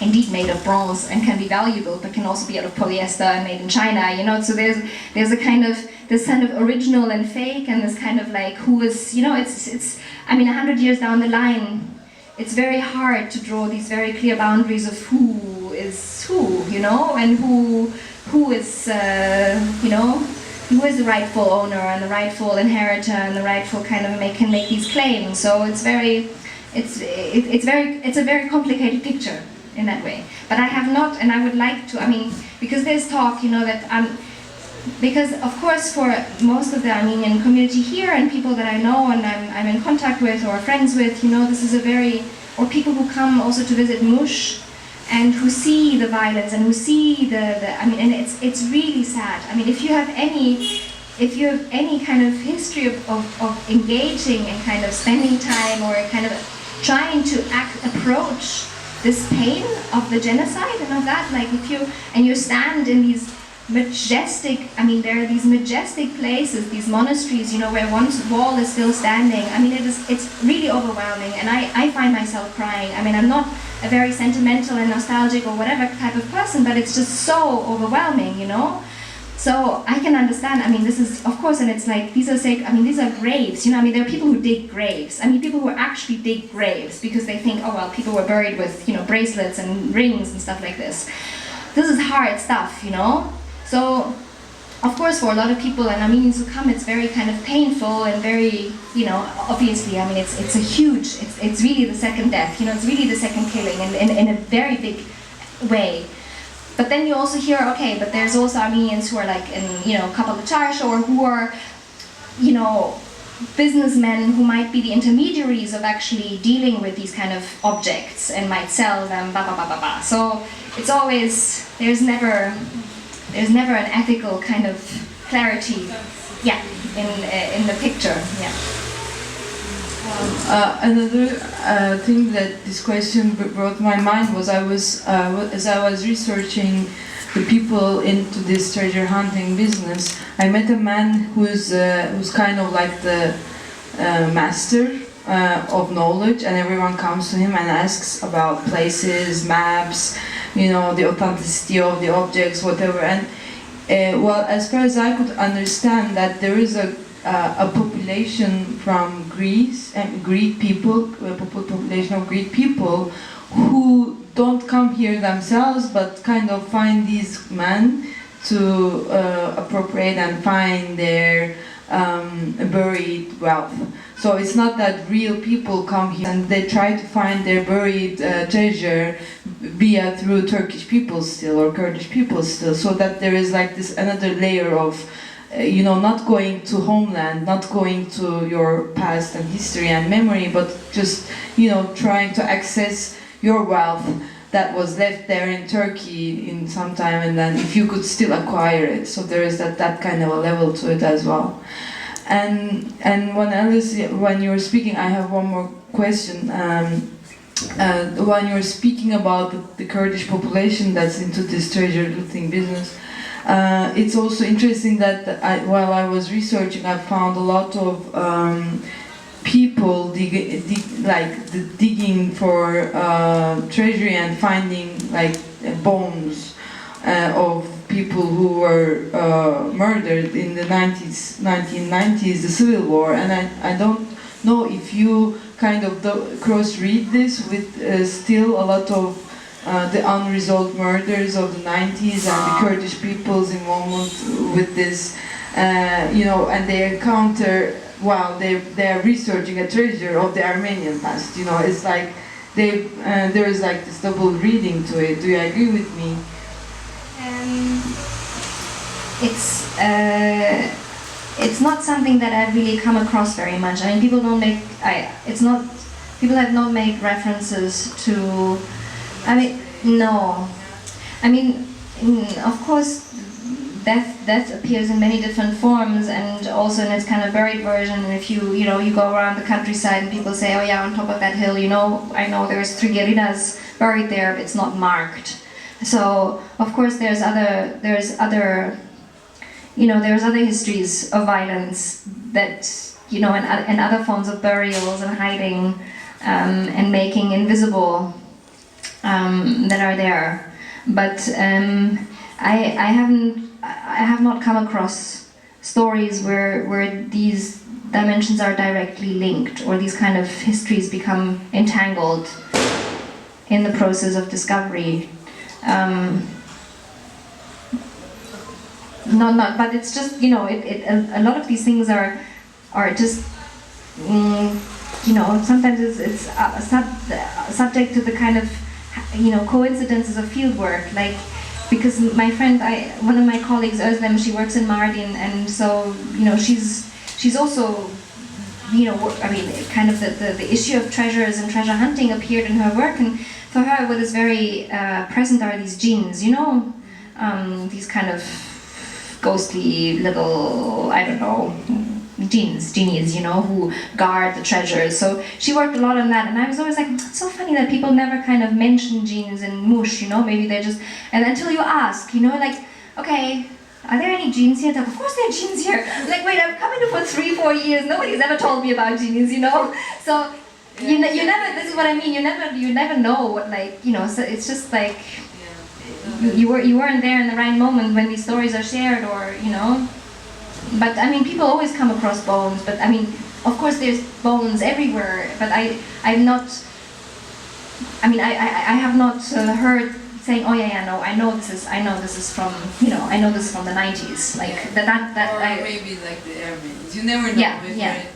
indeed made of bronze and can be valuable, but can also be out of polyester and made in China, you know? So there's a kind of, this kind of original and fake, and this kind of like who is, you know, it's I mean, 100 years down the line, it's very hard to draw these very clear boundaries of who is who, you know, and who is, you know, who is the rightful owner and the rightful inheritor and the rightful kind of can make these claims. So it's a very complicated picture in that way. But I have not, and I would like to, I mean, because there's talk, you know, that because of course for most of the Armenian community here and people that I know and I'm in contact with or friends with, you know, this is a very, or people who come also to visit Mush and who see the violence and who see the I mean, and it's really sad. I mean, if you have any kind of history of engaging and kind of spending time or kind of trying to approach this pain of the genocide and of that, like if you stand in these majestic, I mean, there are these majestic places, these monasteries, you know, where one wall is still standing. I mean, it's really overwhelming, and I find myself crying. I mean, I'm not a very sentimental and nostalgic or whatever type of person, but it's just so overwhelming, you know? So I can understand, I mean, this is, of course, and it's like, these are graves, you know, I mean, there are people who dig graves. I mean, people who actually dig graves because they think, oh, well, people were buried with, you know, bracelets and rings and stuff like this. This is hard stuff, you know? So, of course, for a lot of people and Armenians who come, it's very kind of painful and very, you know, obviously, I mean, it's a huge, it's really the second death, you know, it's really the second killing in a very big way. But then you also hear, okay, but there's also Armenians who are like in, you know, Kapalı Çarşı, or who are, you know, businessmen who might be the intermediaries of actually dealing with these kind of objects and might sell them, blah blah blah blah blah. So it's always, there's never an ethical kind of clarity, yeah, in the picture, yeah. Another thing that this question brought to my mind was as I was researching the people into this treasure hunting business, I met a man who's kind of like the master of knowledge, and everyone comes to him and asks about places, maps, the authenticity of the objects, whatever. And well, as far as I could understand, that there is a population from Greece and Greek people, a population of Greek people who don't come here themselves, but kind of find these men to appropriate and find their buried wealth. So it's not that real people come here and they try to find their buried treasure via through Turkish people still or Kurdish people still, so that there is like this another layer of not going to homeland, not going to your past and history and memory, but just trying to access your wealth that was left there in Turkey in some time, and then if you could still acquire it. So there is that kind of a level to it as well. And when you were speaking, I have one more question. When you were speaking about the Kurdish population that's into this treasure looting business, it's also interesting that while I was researching, I found a lot of people digging for treasury and finding like bones of people who were murdered in the 1990s, the Civil War. And I don't know if you kind of cross-read this with still a lot of the unresolved murders of the 90s and the Kurdish people's involvement with this, and they encounter while they are researching a treasure of the Armenian past. It's like there is like this double reading to it. Do you agree with me? It's not something that I've really come across very much. I mean, people have not made references to. No. Of course, death appears in many different forms, and also in its kind of buried version. And if you go around the countryside and people say, oh yeah, on top of that hill, I know there's 3 guerrillas buried there, but it's not marked. So of course there's other histories of violence that and other forms of burials and hiding and making invisible that are there, but I have not come across stories where these dimensions are directly linked, or these kind of histories become entangled in the process of discovery. But it's just a lot of these things are just sometimes it's subject to the kind of coincidences of field work, like because my friend, one of my colleagues, Özlem, she works in Mardin, and so she's also kind of the issue of treasures and treasure hunting appeared in her work, and for her what is very present are these genes, these kind of ghostly little, I don't know, genies, who guard the treasures. So she worked a lot on that, and I was always like, it's so funny that people never kind of mention genes in Mush, maybe they're just, and until you ask, like, okay, are there any genes here? Like, of course there are genes here. Like, wait, I've come in for 3-4 years, nobody's ever told me about genes, So you never, this is what I mean, you never know what, so it's just like, you weren't there in the right moment when these stories are shared, or but people always come across bones, but of course there's bones everywhere, but I have not heard saying, oh yeah, no, I know this is from the 90s, like that maybe like the Armenians, you never know.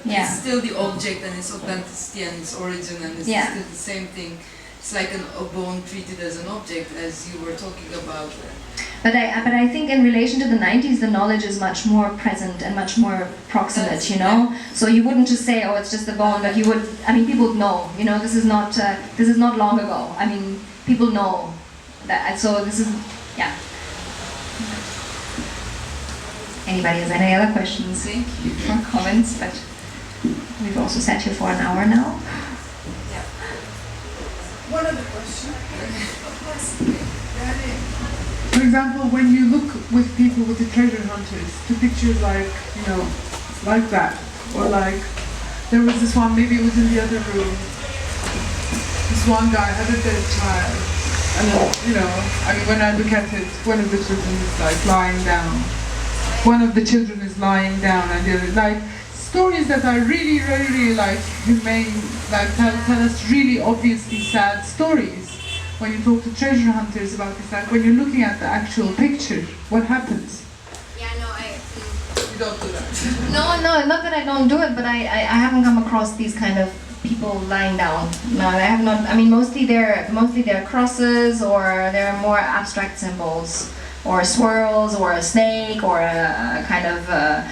It's still the object and its authenticity and its origin, and it's still the same thing. It's like a bone treated as an object, as you were talking about. But I think in relation to the 90s, the knowledge is much more present and much more proximate, you know. So you wouldn't just say, oh, it's just a bone, but you would. I mean, people would know, you know. This is not long ago. I mean, people know that. So this is, yeah. Anybody has any other questions? Thank you. Or comments? But we've also sat here for an hour now. Yeah. One other question. For example, when you look with people, with the treasure hunters, to pictures like, you know, like that, or like, there was this one, maybe it was in the other room, this one guy had a dead child, and then, you know, I mean, when I look at it, one of the children is like lying down, one of the children is lying down, and the other, like, stories that are really, really, really like humane, like tell us really obviously sad stories. When you talk to treasure hunters about this, like when you're looking at the actual picture, what happens? Yeah, no, You don't do that. No, not that I don't do it, but I haven't come across these kind of people lying down. No, I have not. I mean, mostly they're crosses, or they're more abstract symbols, or swirls, or a snake, or a kind of the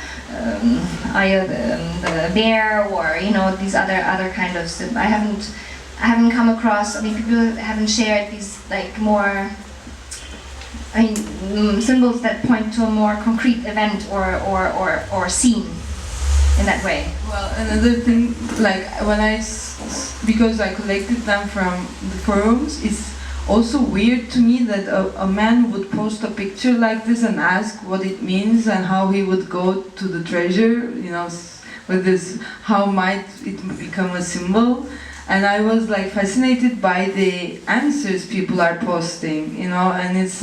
bear, or you know, these other kind of. I haven't come across. I mean, people haven't shared these like more. I mean, symbols that point to a more concrete event or scene in that way. Well, another thing, like when because I collected them from the forums, it's also weird to me that a man would post a picture like this and ask what it means and how he would go to the treasure, you know, with this, how might it become a symbol. And I was like fascinated by the answers people are posting, you know, and it's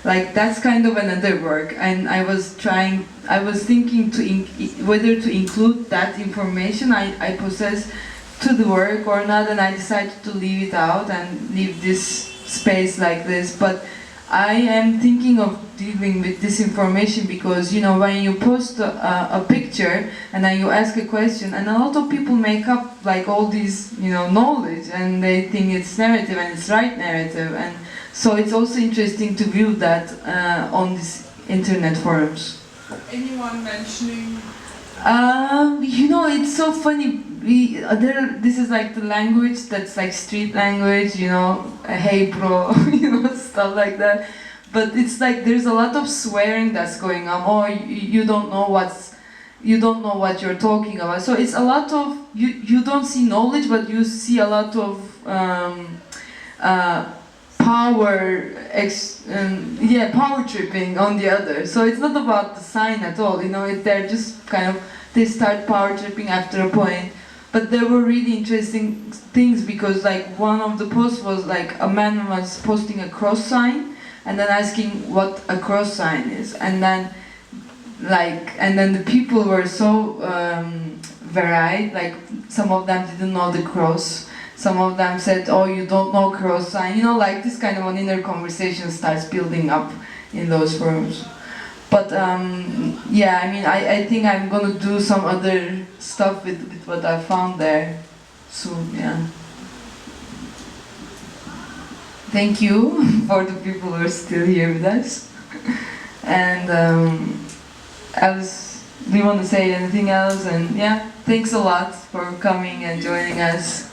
like that's kind of another work. And I was thinking whether to include that information I possess to the work or not, and I decided to leave it out and leave this space like this. But I am thinking of dealing with this information because, you know, when you post a picture and then you ask a question, and a lot of people make up like all these, you know, knowledge, and they think it's narrative and it's right narrative, and so it's also interesting to view that on these internet forums. Anyone mentioning? You know, it's so funny. This is like the language that's like street language, you know, hey bro, you know, stuff like that. But it's like there's a lot of swearing that's going on. Oh, you don't know what you're talking about. So it's a lot of you don't see knowledge, but you see a lot of power tripping on the other. So it's not about the sign at all. You know, they're just kind of, they start power tripping after a point. But there were really interesting things because like one of the posts was like a man was posting a cross sign and then asking what a cross sign is, and then the people were so varied. Like some of them didn't know the cross, some of them said, oh, you don't know cross sign, you know, like this kind of an inner conversation starts building up in those forums. But yeah, I mean, I think I'm gonna do some other stuff with what I found there soon, yeah. Thank you for the people who are still here with us. And Alice, do you want to say anything else? And yeah, thanks a lot for coming and joining us.